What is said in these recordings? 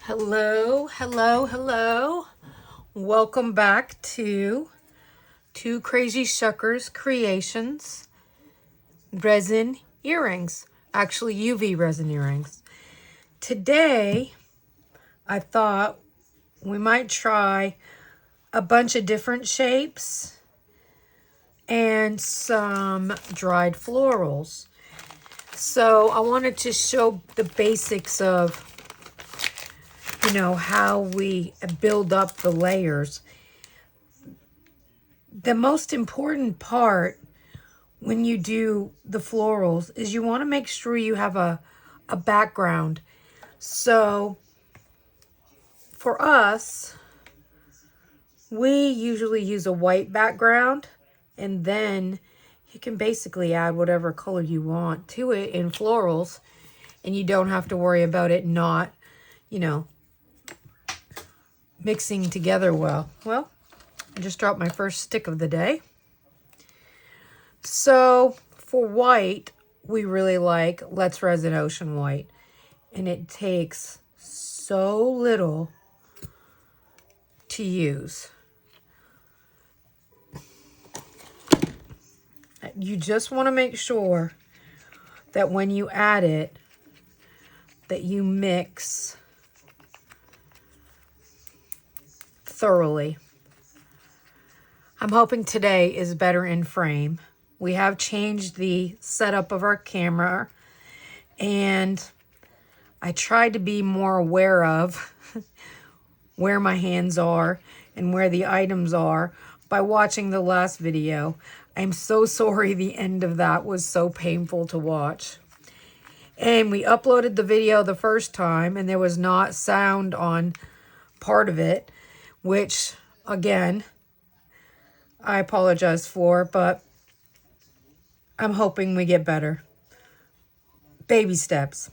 Hello, hello, hello. Welcome back to TwoCrazyShuckers Creations resin earrings. Actually, UV resin earrings. Today, I thought we might try a bunch of different shapes and some dried florals. So I wanted to show the basics of how we build up the layers. The most important part when you do the florals is you want to make sure you have a background. So for us, we usually use a white background, and then you can basically add whatever color you want to it in florals, and you don't have to worry about it not, mixing together well. Well, I just dropped my first stick of the day. So for white, we really like Let's Resin Ocean White. And it takes so little to use. You just want to make sure that when you add it, that you mix thoroughly. I'm hoping today is better in frame. We have changed the setup of our camera, and I tried to be more aware of where my hands are and where the items are by watching the last video. I'm so sorry the end of that was so painful to watch. And we uploaded the video the first time, and there was not sound on part of it, which, again, I apologize for, but I'm hoping we get better. Baby steps.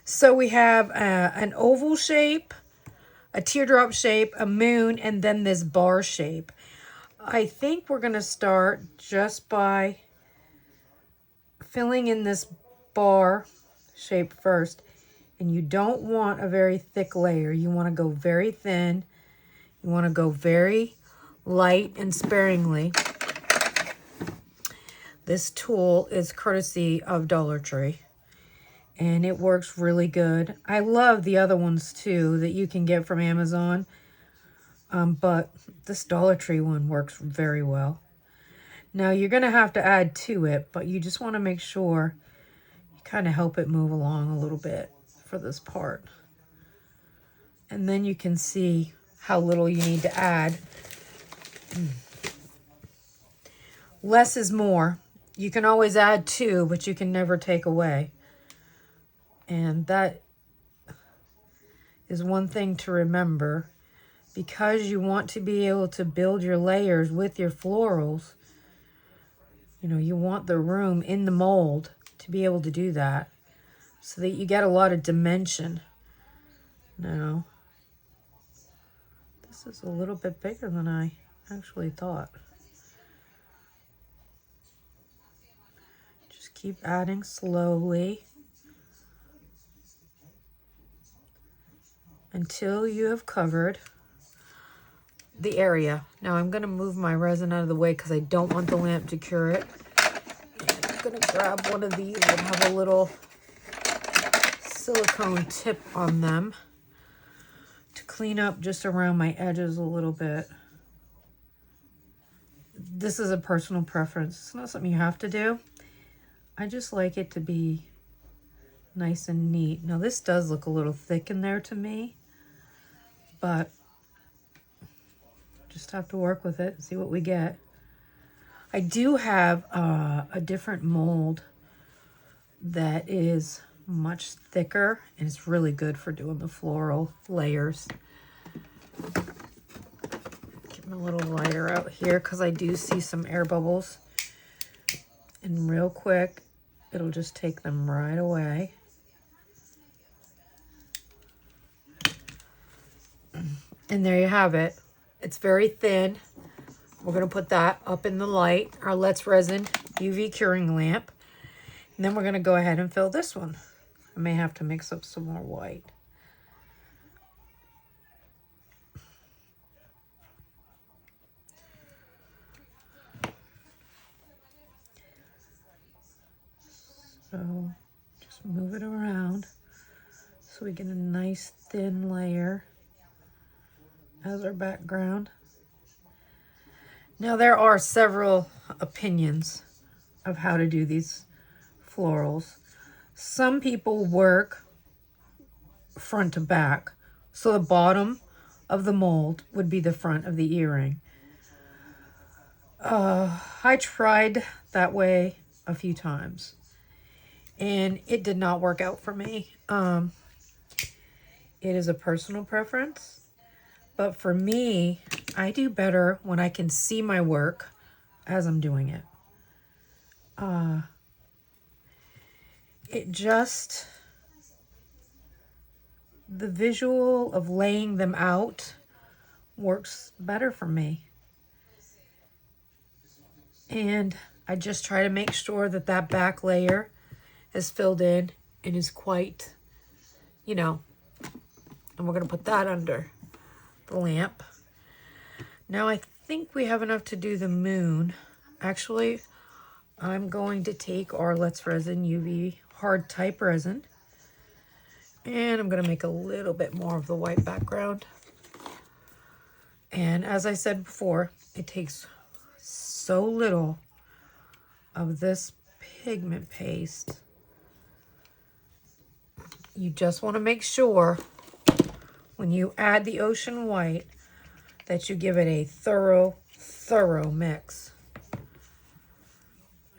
So we have an oval shape, a teardrop shape, a moon, and then this bar shape. I think we're going to start just by filling in this bar shape first. And you don't want a very thick layer. You want to go very thin. You want to go very light and sparingly. This tool is courtesy of Dollar Tree, and it works really good. I love the other ones too that you can get from Amazon, but this Dollar Tree one works very well. Now you're going to have to add to it, but you just want to make sure you kind of help it move along a little bit for this part. And then you can see how little you need to add. Less is more. You can always add to, but you can never take away. And that is one thing to remember, because you want to be able to build your layers with your florals. You want the room in the mold to be able to do that so that you get a lot of dimension. Now, this is a little bit bigger than I actually thought. Just keep adding slowly until you have covered the area. Now I'm going to move my resin out of the way because I don't want the lamp to cure it. And I'm going to grab one of these that have a little silicone tip on them to clean up just around my edges a little bit. This is a personal preference. It's not something you have to do. I just like it to be nice and neat. Now this does look a little thick in there to me, but just have to work with it and see what we get. I do have a different mold that is much thicker, and it's really good for doing the floral layers. Get them a little lighter out here because I do see some air bubbles. And real quick, it'll just take them right away. And there you have it. It's very thin. We're going to put that up in the light, our Let's Resin UV curing lamp. And then we're going to go ahead and fill this one. I may have to mix up some more white. So just move it around so we get a nice thin layer as our background. Now there are several opinions of how to do these florals. Some people work front to back, so the bottom of the mold would be the front of the earring. I tried that way a few times and it did not work out for me. It is a personal preference, but for me, I do better when I can see my work as I'm doing it. The visual of laying them out works better for me. And I just try to make sure that that back layer is filled in and is quite, you know, and we're going to put that under the lamp. Now I think we have enough to do the moon. Actually, I'm going to take our Let's Resin UV hard type resin, and I'm going to make a little bit more of the white background. And as I said before, it takes so little of this pigment paste. You just want to make sure when you add the ocean white that you give it a thorough mix.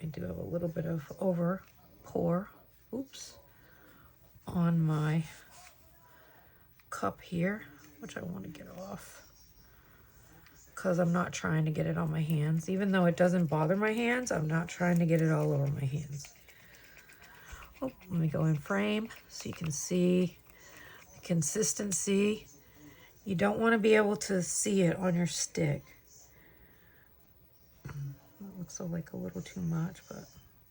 I do have a little bit of over pour, on my cup here, which I want to get off because I'm not trying to get it on my hands. Even though it doesn't bother my hands, I'm not trying to get it all over my hands. Oh, let me go in frame so you can see the consistency. You don't want to be able to see it on your stick. It looks like a little too much, but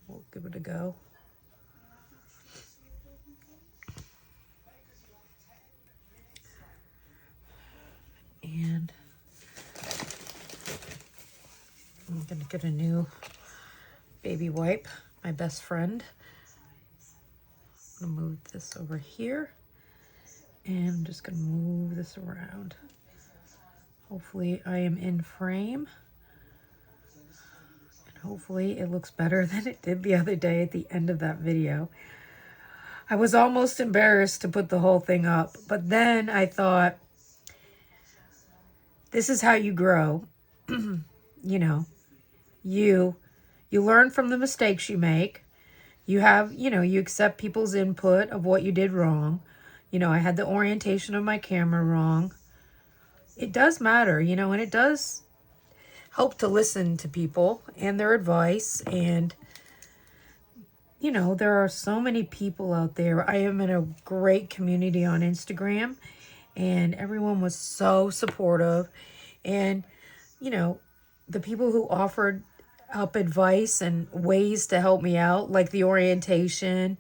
we'll give it a go. And I'm going to get a new baby wipe, my best friend. I'm going to move this over here. And I'm just going to move this around. Hopefully I am in frame. And hopefully it looks better than it did the other day at the end of that video. I was almost embarrassed to put the whole thing up. But then I thought, this is how you grow. You know, you learn from the mistakes you make. You have, you accept people's input of what you did wrong. I had the orientation of my camera wrong. It does matter, and it does help to listen to people and their advice. And, there are so many people out there. I am in a great community on Instagram, and everyone was so supportive. And, the people who offered up advice and ways to help me out, like the orientation,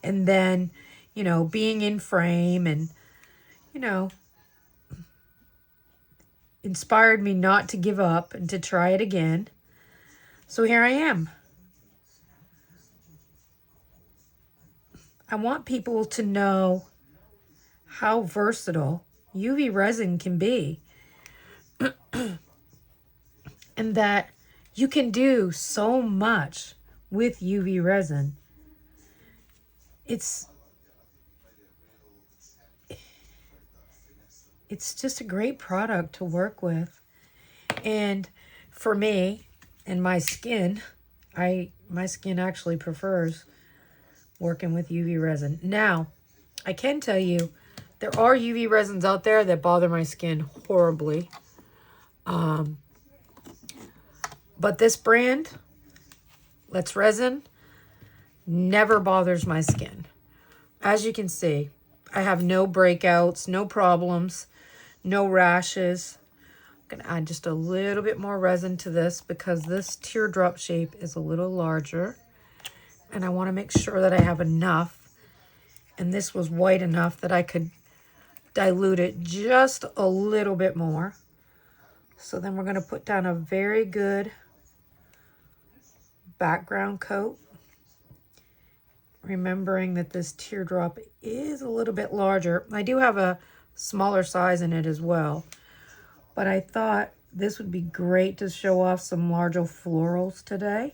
and then, being in frame, and, inspired me not to give up and to try it again. So here I am. I want people to know how versatile UV resin can be. And that you can do so much with UV resin. It's just a great product to work with. And for me and my skin, my skin actually prefers working with UV resin. Now, I can tell you, there are UV resins out there that bother my skin horribly. But this brand, Let's Resin, never bothers my skin. As you can see, I have no breakouts, no problems, no rashes. I'm going to add just a little bit more resin to this because this teardrop shape is a little larger. And I want to make sure that I have enough. And this was white enough that I could dilute it just a little bit more. So then we're going to put down a very good background coat. remembering that this teardrop is a little bit larger. I do have a smaller size in it as well, but I thought this would be great to show off some larger florals today.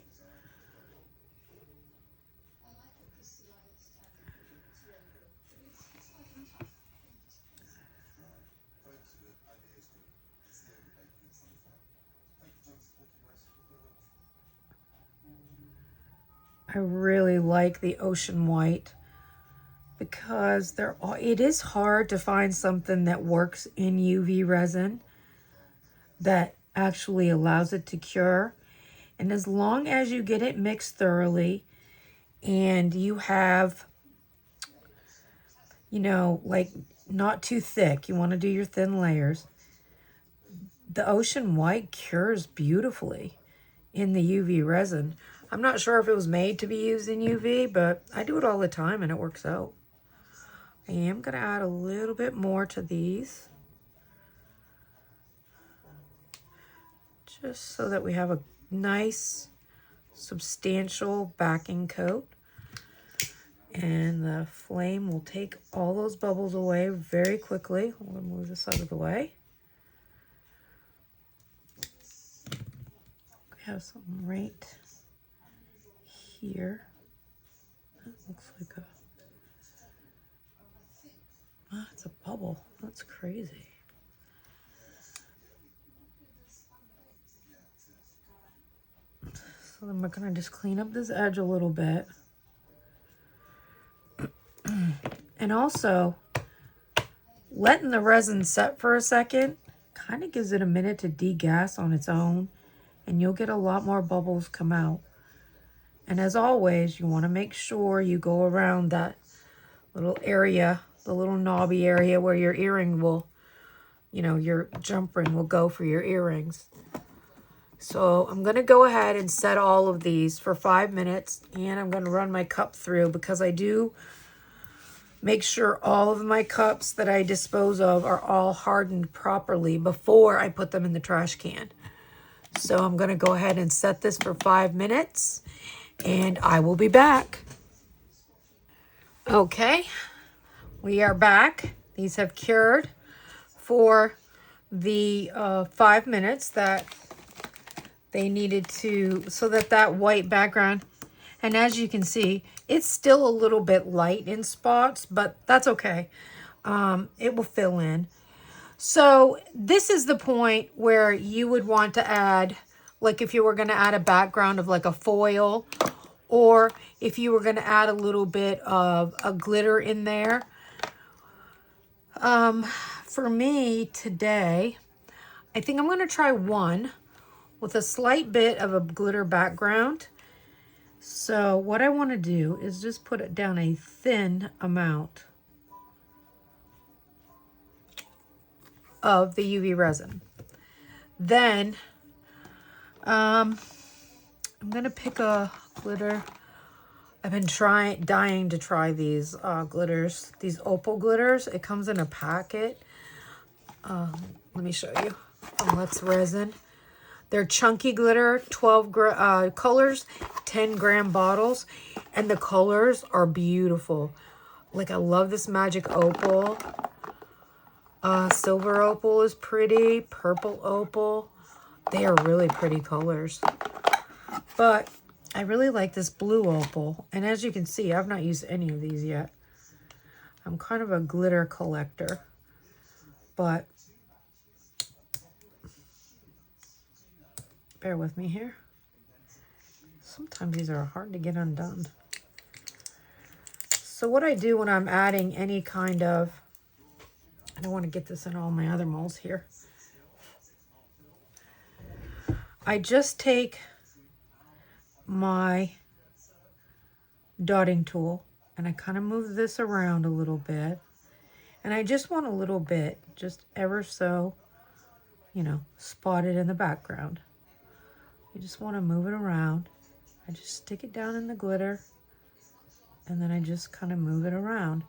I really like the ocean white because it is hard to find something that works in UV resin that actually allows it to cure. And as long as you get it mixed thoroughly and you have, you know, like not too thick, you want to do your thin layers, the ocean white cures beautifully in the UV resin. I'm not sure if it was made to be used in UV, but I do it all the time and it works out. I am going to add a little bit more to these, just so that we have a nice, substantial backing coat. And the flame will take all those bubbles away very quickly. We'll move this out of the way. We have something right here. That looks like it's a bubble. That's crazy. So then we're gonna just clean up this edge a little bit. And also, letting the resin set for a second kind of gives it a minute to degas on its own, and you'll get a lot more bubbles come out. And as always, you want to make sure you go around that little area, the little knobby area where your earring will, you know, your jump ring will go for your earrings. So I'm going to go ahead and set all of these for 5 minutes, and I'm going to run my cup through because I do make sure all of my cups that I dispose of are all hardened properly before I put them in the trash can. So I'm going to go ahead and set this for 5 minutes, and I will be back. Okay, we are back. These have cured for the 5 minutes that they needed to, so that white background, and as you can see, it's still a little bit light in spots, but that's okay. It will fill in. So this is the point where you would want to add, like if you were going to add a background of like a foil, or if you were going to add a little bit of a glitter in there. For me today, I think I'm going to try one with a slight bit of a glitter background. So what I want to do is just put it down a thin amount of the UV resin. Then I'm going to pick a glitter. I've been dying to try these glitters, these opal glitters. It comes in a packet. Let me show you. From Let's Resin. They're chunky glitter, 12 colors, 10-gram bottles, and the colors are beautiful. Like, I love this magic opal. Silver opal is pretty, purple opal. They are really pretty colors. But I really like this blue opal. And as you can see, I've not used any of these yet. I'm kind of a glitter collector. But bear with me here. Sometimes these are hard to get undone. So what I do when I'm adding any kind of, I don't want to get this in all my other molds here. I just take my dotting tool and I kind of move this around a little bit. And I just want a little bit, just ever so, you know, spotted in the background. You just want to move it around. I just stick it down in the glitter, and then I just kind of move it around.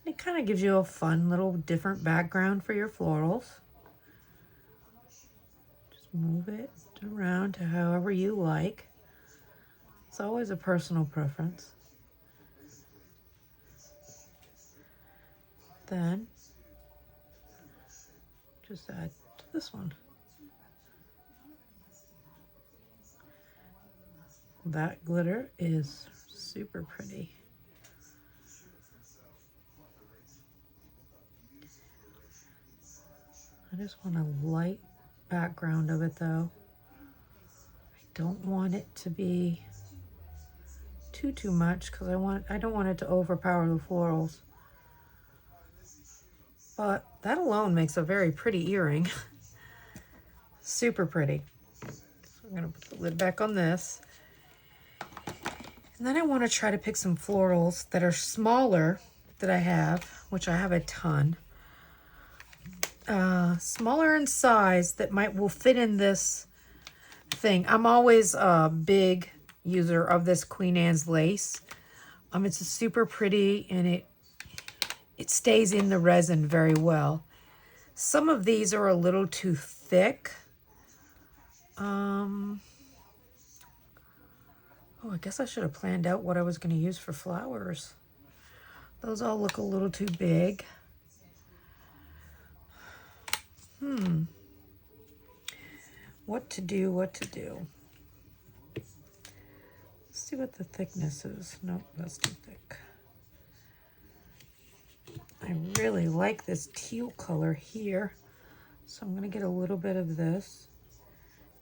And it kind of gives you a fun little different background for your florals. Just move it around to however you like. It's always a personal preference. then just add to this one. That glitter is super pretty. I just want a light background of it though. I don't want it to be too much because I don't want it to overpower the florals. But that alone makes a very pretty earring. Super pretty. So I'm gonna put the lid back on this. And then I want to try to pick some florals that are smaller that I have, which I have a ton. Smaller in size that will fit in this thing. I'm always a big user of this Queen Anne's lace. It's super pretty and it stays in the resin very well. Some of these are a little too thick. Oh, I guess I should have planned out what I was going to use for flowers. Those all look a little too big. What to do? Let's see what the thickness is. Nope, that's too thick. I really like this teal color here. So I'm going to get a little bit of this.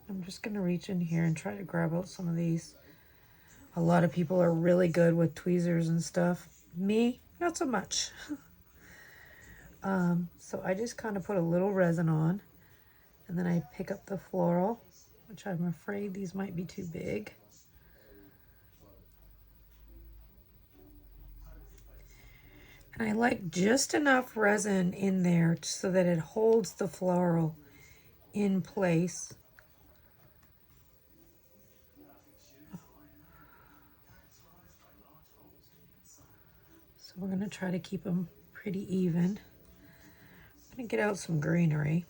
I'm just going to reach in here and try to grab out some of these. A lot of people are really good with tweezers and stuff. Me, not so much. So I just kind of put a little resin on, and then I pick up the floral, which I'm afraid these might be too big. And I like just enough resin in there so that it holds the floral in place. So we're going to try to keep them pretty even. I'm going to get out some greenery.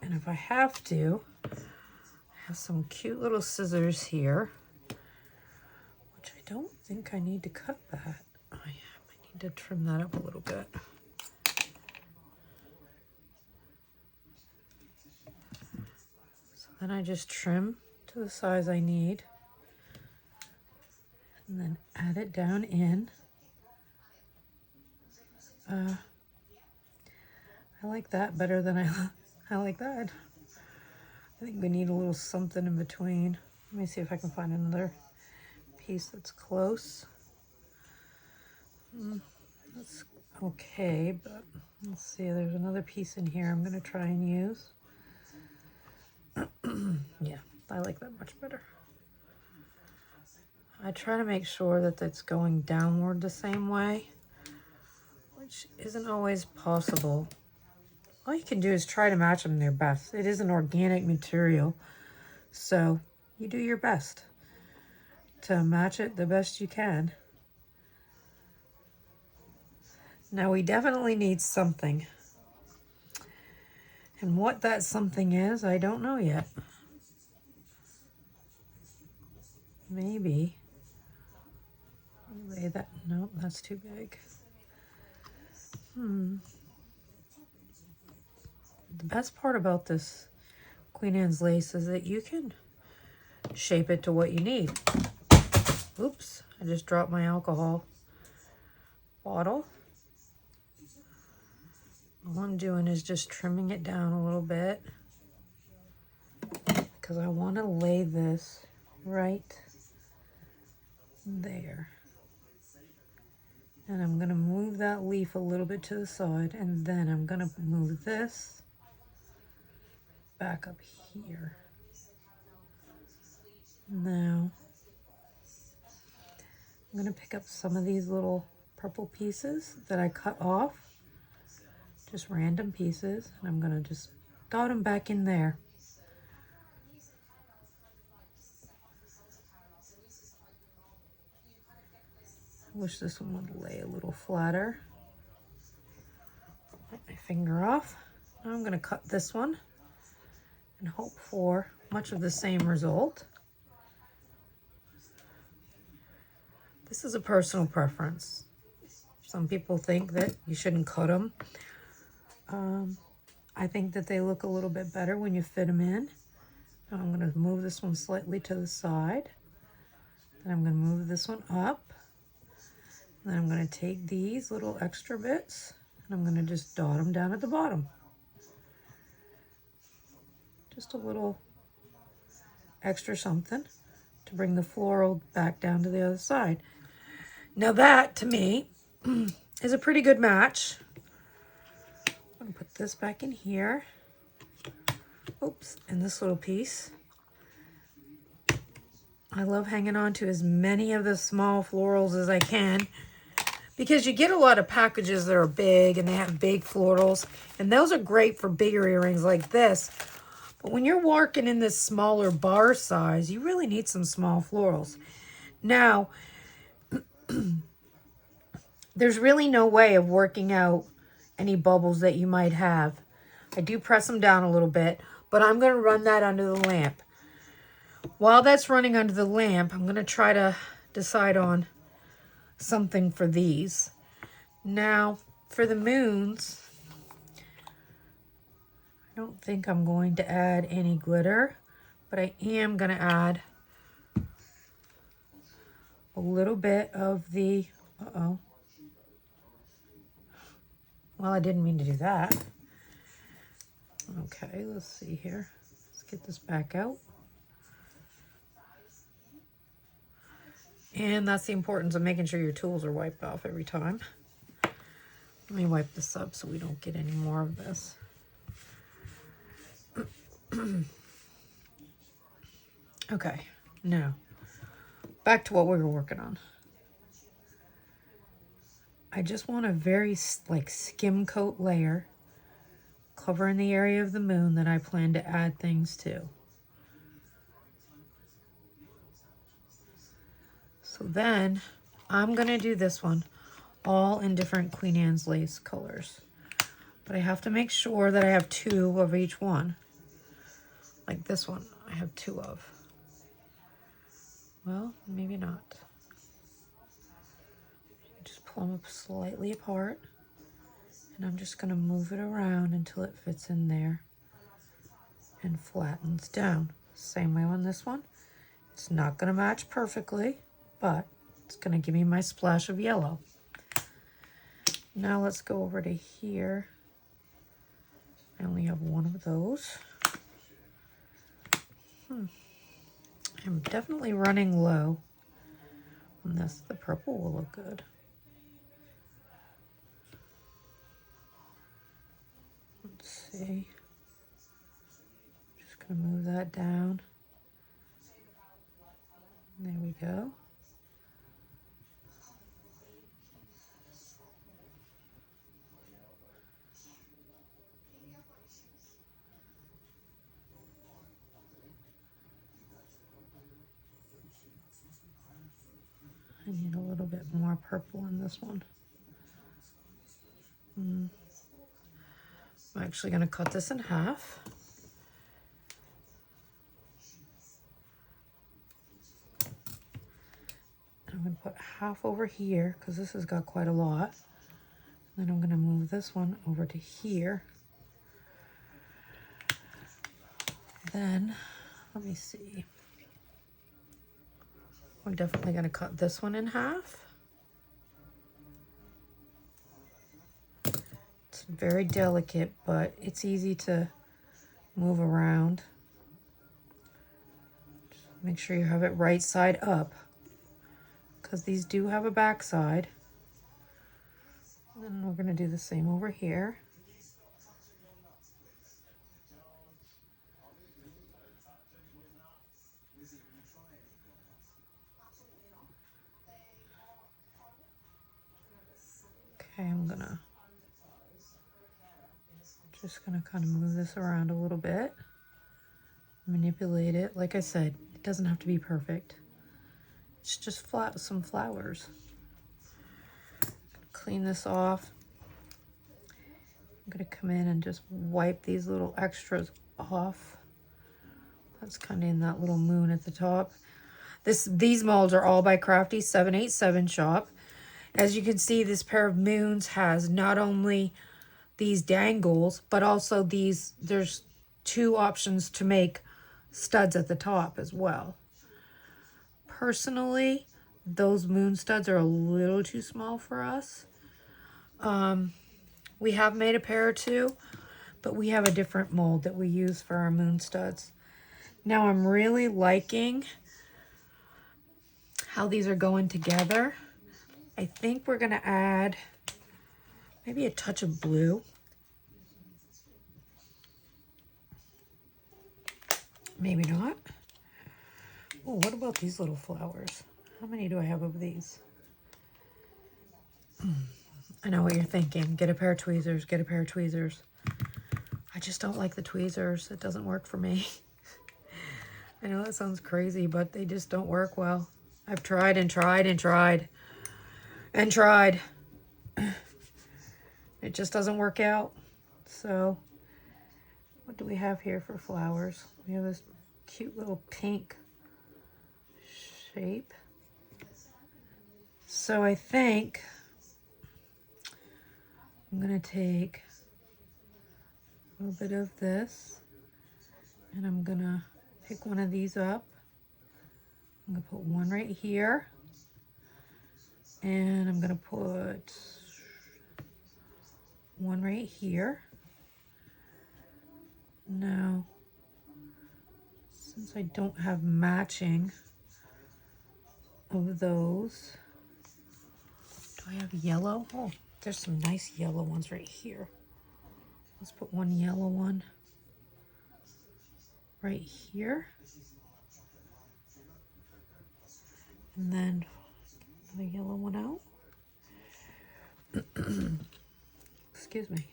And if I have to, I have some cute little scissors here, which I don't think I need to cut that. I need to trim that up a little bit. So then I just trim to the size I need. And then add it down in. I like that better than I like that. I think we need a little something in between. Let me see if I can find another piece that's close. That's okay, but let's see. There's another piece in here I'm going to try and use. Yeah, I like that much better. I try to make sure that that's going downward the same way, which isn't always possible. All you can do is try to match them their best. It is an organic material, so you do your best to match it the best you can. Now we definitely need something. And what that something is, I don't know yet. Maybe. Lay that, nope, that's too big. The best part about this Queen Anne's lace is that you can shape it to what you need. Oops, I just dropped my alcohol bottle. All I'm doing is just trimming it down a little bit because I want to lay this right there. And I'm going to move that leaf a little bit to the side, and then I'm going to move this back up here. Now, I'm going to pick up some of these little purple pieces that I cut off, just random pieces, and I'm going to just dot them back in there. I wish this one would lay a little flatter. Get my finger off. Now I'm going to cut this one and hope for much of the same result. This is a personal preference. Some people think that you shouldn't cut them. I think that they look a little bit better when you fit them in. Now I'm going to move this one slightly to the side. Then I'm going to move this one up. Then I'm going to take these little extra bits and I'm going to just dot them down at the bottom. Just a little extra something to bring the floral back down to the other side. Now that, to me, is a pretty good match. I'm going to put this back in here. Oops, and this little piece. I love hanging on to as many of the small florals as I can because you get a lot of packages that are big and they have big florals, and those are great for bigger earrings like this. But when you're working in this smaller bar size, you really need some small florals. Now, there's really no way of working out any bubbles that you might have. I do press them down a little bit, but I'm going to run that under the lamp. While that's running under the lamp, I'm going to try to decide on something for these. Now, for the moons, I don't think I'm going to add any glitter, but I am going to add a little bit of the, well, I didn't mean to do that. Okay, let's see here. Let's get this back out. And that's the importance of making sure your tools are wiped off every time. Let me wipe this up so we don't get any more of this. Okay, now back to what we were working on. I just want a very like skim coat layer covering the area of the moon that I plan to add things to. So then I'm going to do this one all in different Queen Anne's lace colors. But I have to make sure that I have 2 of each one. Like this one, I have 2 of. Well, maybe not. Just pull them up slightly apart. And I'm just going to move it around until it fits in there and flattens down. Same way on this one. It's not going to match perfectly, but it's going to give me my splash of yellow. Now let's go over to here. I only have 1 of those. I'm definitely running low on this. The purple will look good. Let's see. Just going to move that down. There we go. I need a little bit more purple in this one. I'm actually going to cut this in half. I'm going to put half over here because this has got quite a lot. Then I'm going to move this one over to here. Then, let me see. We're definitely going to cut this one in half. It's very delicate, but it's easy to move around. Just make sure you have it right side up, because these do have a back side. And then we're going to do the same over here. Okay, I'm just gonna kind of move this around a little bit, manipulate it. Like I said, it doesn't have to be perfect. It's just some flowers. Clean this off. I'm gonna come in and just wipe these little extras off. That's kind of in that little moon at the top. These molds are all by Crafty 787 shop. As you can see, this pair of moons has not only these dangles, but also these, there's two options to make studs at the top as well. Personally, those moon studs are a little too small for us. We have made a pair or two, but we have a different mold that we use for our moon studs. Now I'm really liking how these are going together. I think we're gonna add maybe a touch of blue. Maybe not. Oh, what about these little flowers? How many do I have of these? I know what you're thinking. Get a pair of tweezers, get a pair of tweezers. I just don't like the tweezers. It doesn't work for me. I know that sounds crazy, but they just don't work well. I've tried and tried and tried and tried. It just doesn't work out. So, what do we have here for flowers? We have this cute little pink shape. So I think I'm gonna take a little bit of this and I'm gonna pick one of these up. I'm gonna put one right here and I'm gonna put one right here. Now, since I don't have matching of those, do I have yellow? Oh, there's some nice yellow ones right here. Let's put one yellow one right here. And then the yellow one out. Excuse me.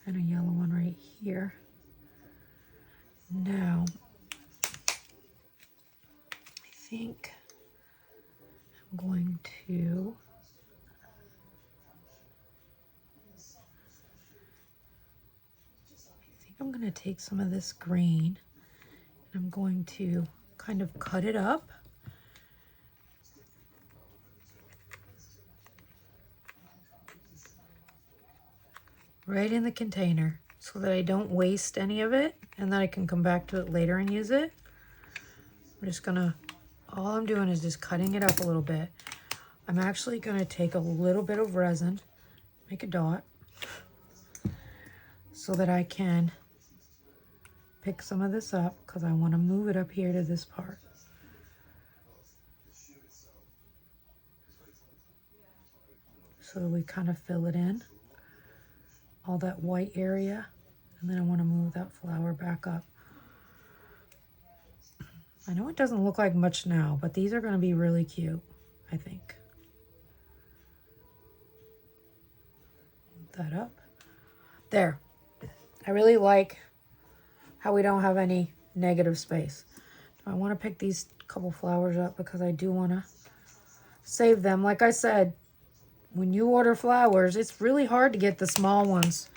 And a yellow one right here. Now, I think I'm going to take some of this green and I'm going to kind of cut it up. Right in the container so that I don't waste any of it and then I can come back to it later and use it. I'm just gonna, all I'm doing is just cutting it up a little bit. I'm actually gonna take a little bit of resin, make a dot, so that I can pick some of this up because I want to move it up here to this part. So we kind of fill it in, all that white area, and then I want to move that flower back up. I know it doesn't look like much now, but these are going to be really cute, I think. Move that up. There. I really like how we don't have any negative space. I want to pick these couple flowers up because I do want to save them. Like I said, when you order flowers, it's really hard to get the small ones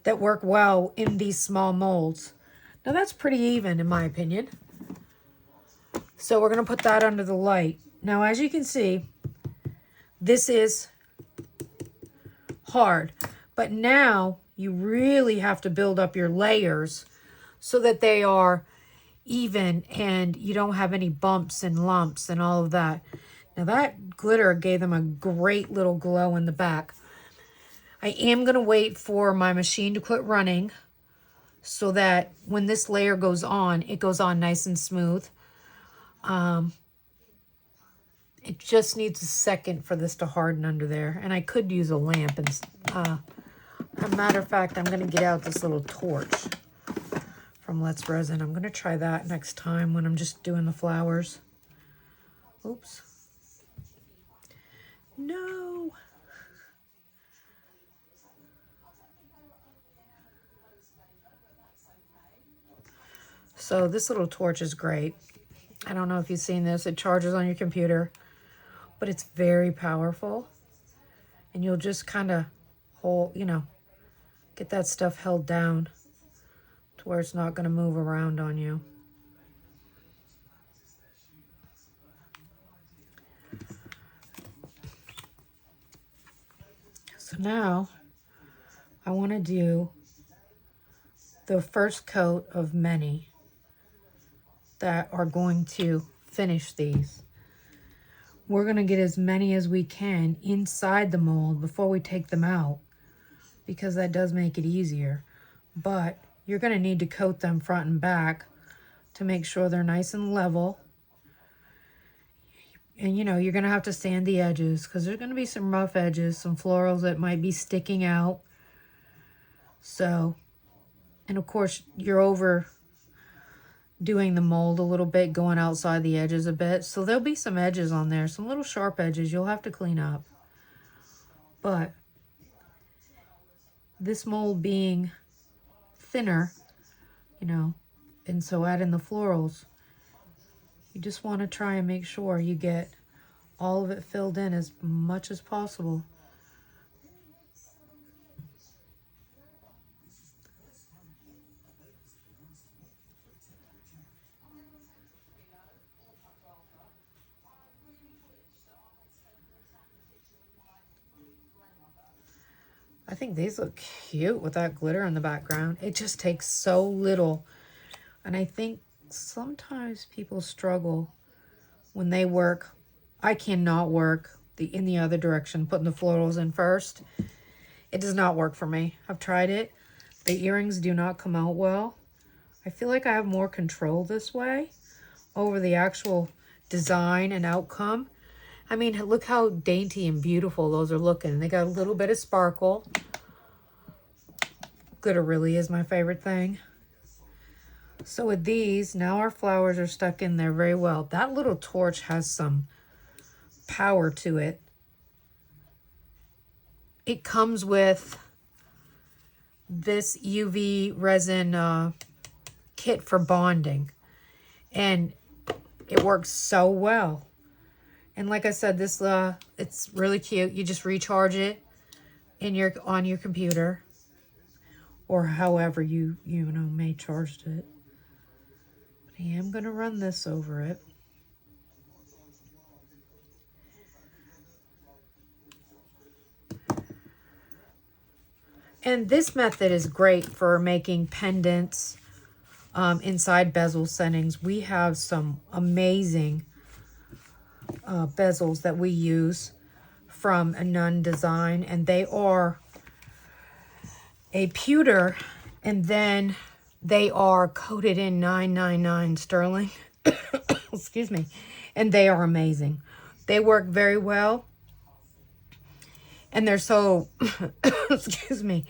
that work well in these small molds. Now that's pretty even in my opinion. So we're going to put that under the light. Now as you can see, this is hard, but now you really have to build up your layers so that they are even and you don't have any bumps and lumps and all of that. Now that glitter gave them a great little glow in the back. I am going to wait for my machine to quit running so that when this layer goes on, it goes on nice and smooth. It just needs a second for this to harden under there. And I could use a lamp. And as a matter of fact, I'm going to get out this little torch from Let's Resin. I'm going to try that next time when I'm just doing the flowers. Oops. No. So this little torch is great. I don't know if you've seen this. It charges on your computer, but it's very powerful. And you'll just kind of hold, you know, get that stuff held down to where it's not going to move around on you. So now I want to do the first coat of many that are going to finish these. We're going to get as many as we can inside the mold before we take them out, because that does make it easier. But you're going to need to coat them front and back to make sure they're nice and level. And you know, you're going to have to sand the edges because there's going to be some rough edges, some florals that might be sticking out. So, and of course, you're over doing the mold a little bit, going outside the edges a bit. So there'll be some edges on there, some little sharp edges you'll have to clean up. But this mold being thinner, you know, and so adding the florals, you just want to try and make sure you get all of it filled in as much as possible. I think these look cute with that glitter in the background. It just takes so little. And I think sometimes people struggle when they work. I cannot work in the other direction, putting the florals in first. It does not work for me. I've tried it. The earrings do not come out well. I feel like I have more control this way over the actual design and outcome. I mean, look how dainty and beautiful those are looking. They got a little bit of sparkle. Glitter really is my favorite thing. So with these, now our flowers are stuck in there very well. That little torch has some power to it. It comes with this UV resin kit for bonding. And it works so well. And like I said, this it's really cute. You just recharge it on your computer, or however you may charge it. But I am going to run this over it. And this method is great for making pendants inside bezel settings. We have some amazing bezels that we use from a Nun Design, and they are a pewter, and then they are coated in 999 sterling. Excuse me. And they are amazing. They work very well, and they're so excuse me,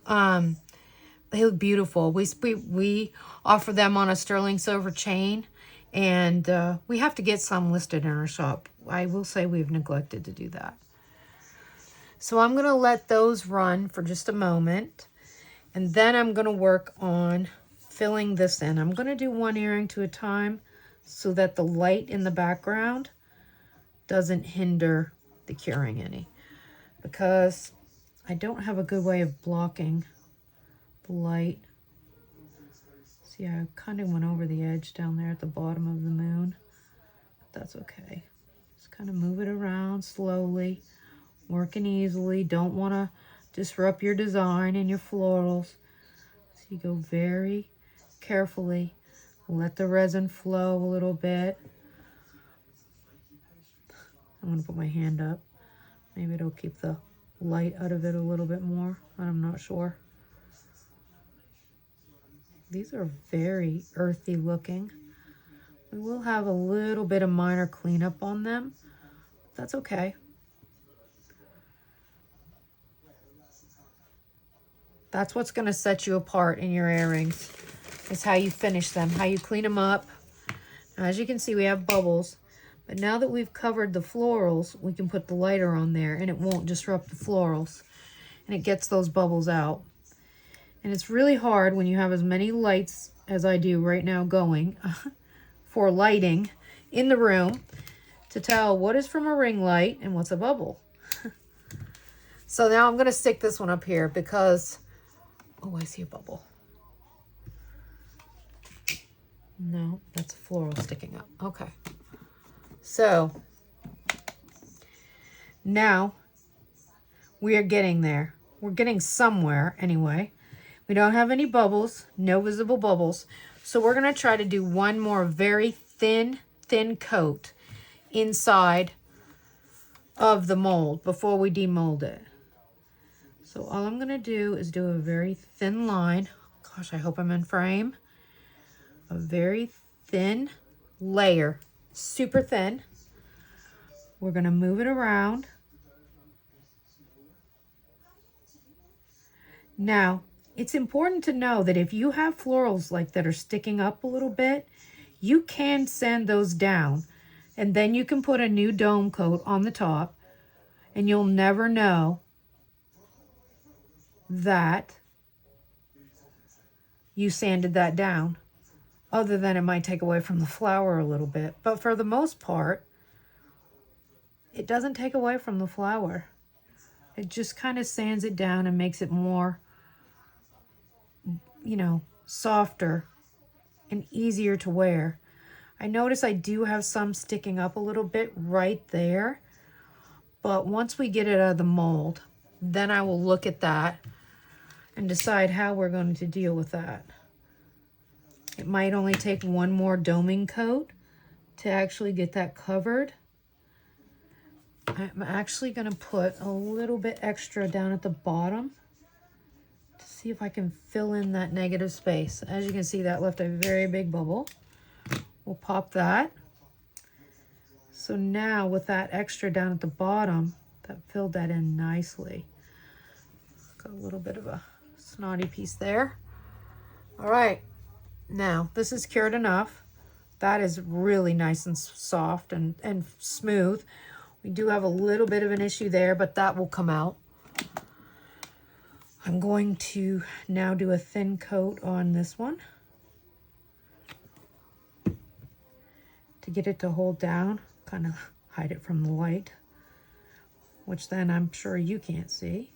they look beautiful. We offer them on a sterling silver chain, and we have to get some listed in our shop. I will say we've neglected to do that. So I'm going to let those run for just a moment, and then I'm going to work on filling this in. I'm going to do one earring to a time so that the light in the background doesn't hinder the curing any, because I don't have a good way of blocking the light. See, I kind of went over the edge down there at the bottom of the moon, but that's okay. Just kind of move it around slowly, working easily. Don't want to disrupt your design and your florals. So you go very carefully. Let the resin flow a little bit. I'm going to put my hand up. Maybe it'll keep the light out of it a little bit more. I'm not sure. These are very earthy looking. We will have a little bit of minor cleanup on them. That's okay. That's what's going to set you apart in your earrings, is how you finish them, how you clean them up. Now, as you can see, we have bubbles. But now that we've covered the florals, we can put the lighter on there, and it won't disrupt the florals. And it gets those bubbles out. And it's really hard when you have as many lights as I do right now going for lighting in the room to tell what is from a ring light and what's a bubble. So now I'm going to stick this one up here because, oh, I see a bubble. No, that's a floral sticking up. Okay. So now We are getting there. We're getting somewhere anyway. We don't have any bubbles, no visible bubbles. So we're going to try to do one more very thin coat inside of the mold before we demold it. So all I'm going to do is do a very thin line. Gosh, I hope I'm in frame. A very thin layer, super thin. We're going to move it around. Now, it's important to know that if you have florals like that are sticking up a little bit, you can sand those down, and then you can put a new dome coat on the top, and you'll never know that you sanded that down, other than it might take away from the flower a little bit. But for the most part, it doesn't take away from the flower. It just kind of sands it down and makes it more, you know, softer and easier to wear. I notice I do have some sticking up a little bit right there, but once we get it out of the mold, then I will look at that and decide how we're going to deal with that. It might only take one more doming coat to actually get that covered. I'm actually going to put a little bit extra down at the bottom to see if I can fill in that negative space. As you can see, that left a very big bubble. We'll pop that. So now with that extra down at the bottom, that filled that in nicely. Got a little bit of a snotty piece there. All right, now this is cured enough. That is really nice and soft and smooth. We do have a little bit of an issue there, but that will come out. I'm going to now do a thin coat on this one to get it to hold down, kind of hide it from the light, which then I'm sure you can't see.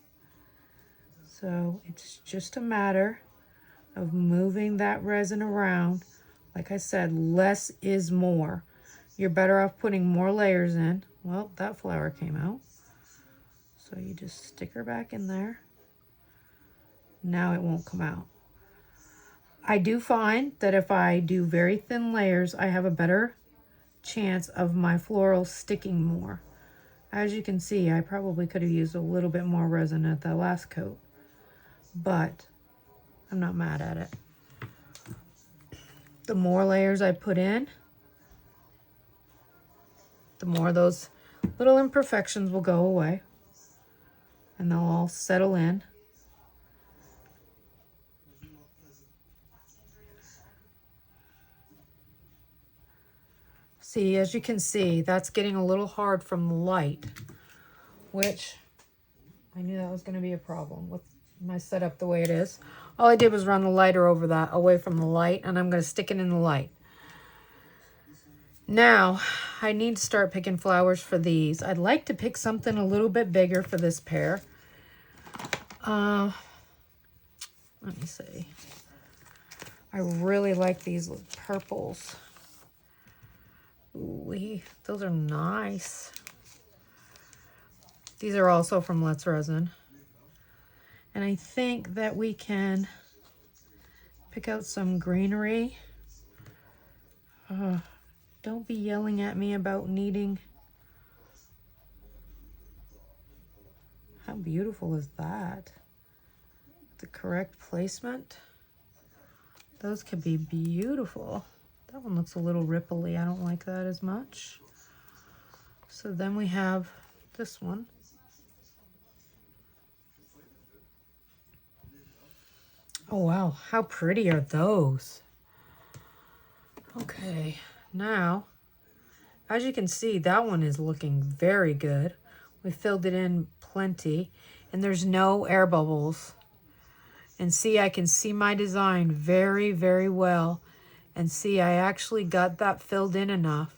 So it's just a matter of moving that resin around. Like I said, less is more. You're better off putting more layers in. Well, that flower came out. So you just stick her back in there. Now it won't come out. I do find that if I do very thin layers, I have a better chance of my floral sticking more. As you can see, I probably could have used a little bit more resin at the last coat, but I'm not mad at it. The more layers I put in, the more those little imperfections will go away and they'll all settle in. See, as you can see, that's getting a little hard from the light, which I knew that was going to be a problem with my setup the way it is. All I did was run the lighter over that, away from the light, and I'm going to stick it in the light. Now, I need to start picking flowers for these. I'd like to pick something a little bit bigger for this pair. Let me see. I really like these purples. Ooh, those are nice. These are also from Let's Resin. And I think that we can pick out some greenery. Don't be yelling at me about needing. How beautiful is that? The correct placement. Those could be beautiful. That one looks a little ripply. I don't like that as much. So then we have this one. Oh wow, how pretty are those? Okay, now, as you can see, that one is looking very good. We filled it in plenty, and there's no air bubbles. And see, I can see my design very, very well. And see, I actually got that filled in enough.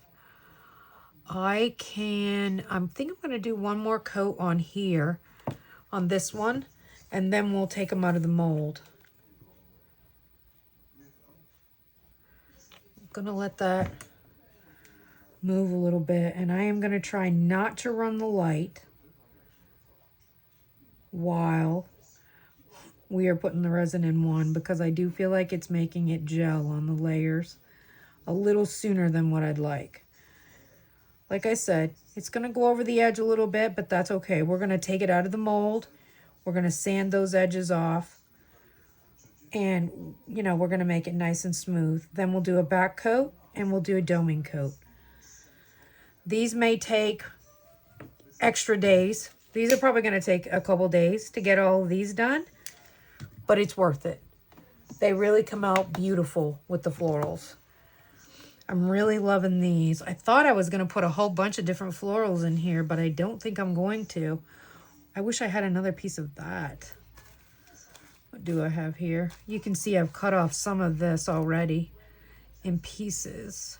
I think I'm going to do one more coat on here, on this one, and then we'll take them out of the mold. I'm going to let that move a little bit, and I am going to try not to run the light while we are putting the resin in one, because I do feel like it's making it gel on the layers a little sooner than what I'd like. Like I said, it's going to go over the edge a little bit, but that's okay. We're going to take it out of the mold. We're going to sand those edges off. And, you know, we're going to make it nice and smooth. Then we'll do a back coat and we'll do a doming coat. These may take extra days. These are probably going to take a couple days to get all of these done, but it's worth it. They really come out beautiful with the florals. I'm really loving these. I thought I was going to put a whole bunch of different florals in here, but I don't think I'm going to. I wish I had another piece of that. What do I have here? You can see I've cut off some of this already in pieces.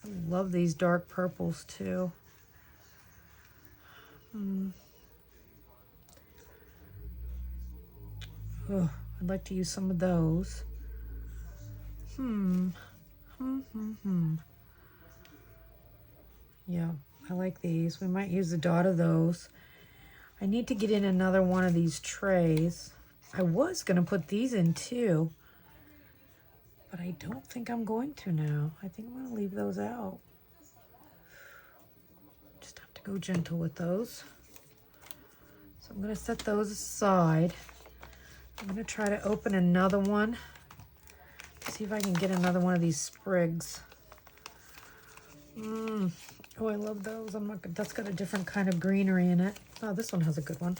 I love these dark purples too. Oh, I'd like to use some of those. Yeah, I like these. We might use a dot of those. I need to get in another one of these trays. I was going to put these in too, but I don't think I'm going to now. I think I'm going to leave those out. Just have to go gentle with those. So I'm going to set those aside. I'm going to try to open another one. See if I can get another one of these sprigs. Oh, I love those. That's got a different kind of greenery in it. Oh, this one has a good one.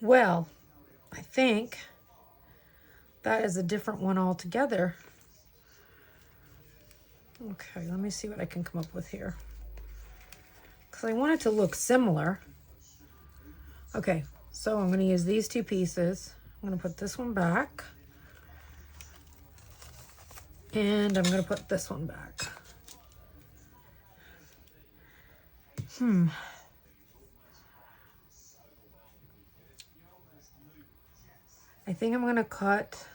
Well, I think that is a different one altogether. Okay, let me see what I can come up with here, because I want it to look similar. Okay, so I'm going to use these two pieces. I'm going to put this one back. And I'm going to put this one back. I think I'm going to cut.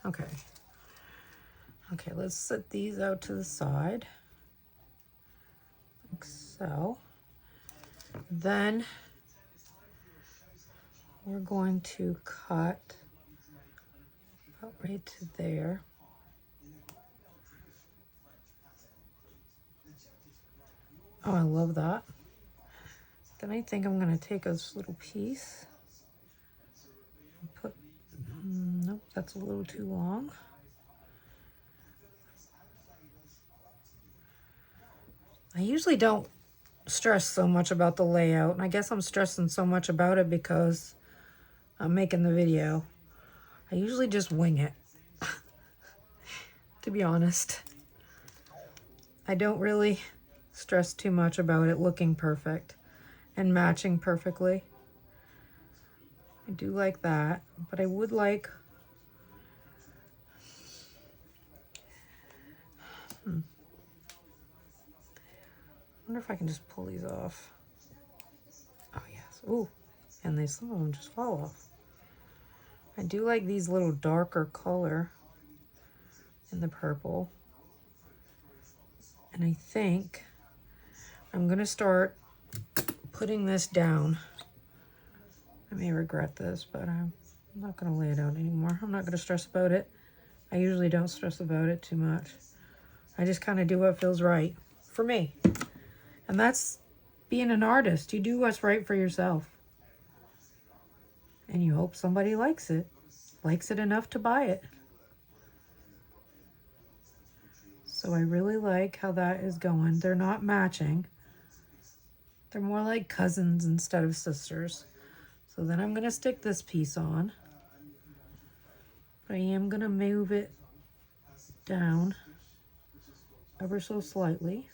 Okay. Okay, let's set these out to the side. Like so. Then we're going to cut about right to there. Oh, I love that. Then I think I'm going to take this little piece and put, nope, that's a little too long. I usually don't stress so much about the layout, and I guess I'm stressing so much about it because I'm making the video. I usually just wing it, to be honest. I don't really stress too much about it looking perfect and matching perfectly. I do like that, but I would like, I wonder if I can just pull these off. Oh yes, ooh, and some of them just fall off. I do like these little darker color in the purple. And I think I'm gonna start putting this down. I may regret this, but I'm not gonna lay it out anymore. I'm not gonna stress about it. I usually don't stress about it too much. I just kind of do what feels right for me. And that's being an artist. You do what's right for yourself. And you hope somebody likes it enough to buy it. So I really like how that is going. They're not matching. They're more like cousins instead of sisters. So then I'm going to stick this piece on. But I am going to move it down ever so slightly.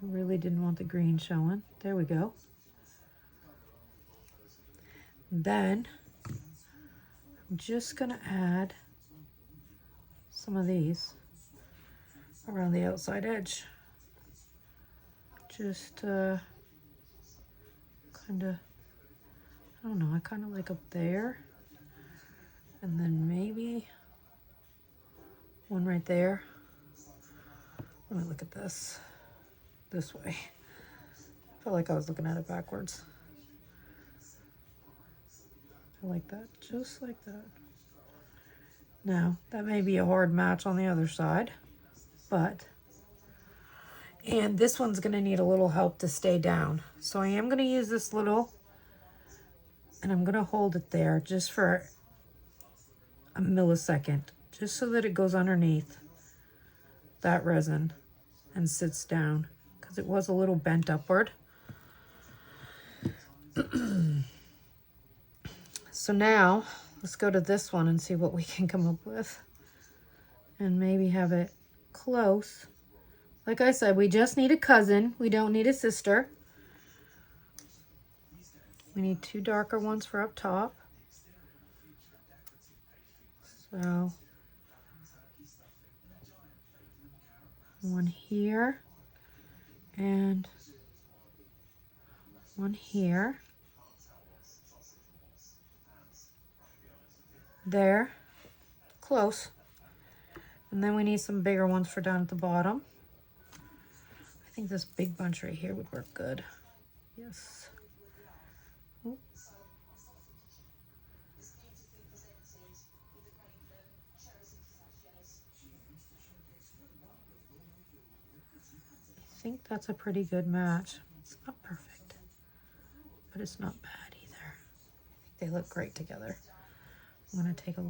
I really didn't want the green showing. There we go. Then I'm just going to add some of these around the outside edge. Just kind of, I don't know, I kind of like up there. And then maybe one right there. Let me look at this way. I felt like I was looking at it backwards. I like that, just like that. Now, that may be a hard match on the other side, but, and this one's gonna need a little help to stay down. So I am gonna use this little, and I'm gonna hold it there just for a millisecond, just so that it goes underneath that resin and sits down, because it was a little bent upward. So now, let's go to this one and see what we can come up with. And maybe have it close. Like I said, we just need a cousin. We don't need a sister. We need two darker ones for up top. So, one here and one here. There, close. And then we need some bigger ones for down at the bottom. I think this big bunch right here would work good. Yes. Ooh. I think that's a pretty good match. It's not perfect, but it's not bad either. I think they look great together. I'm gonna take a look.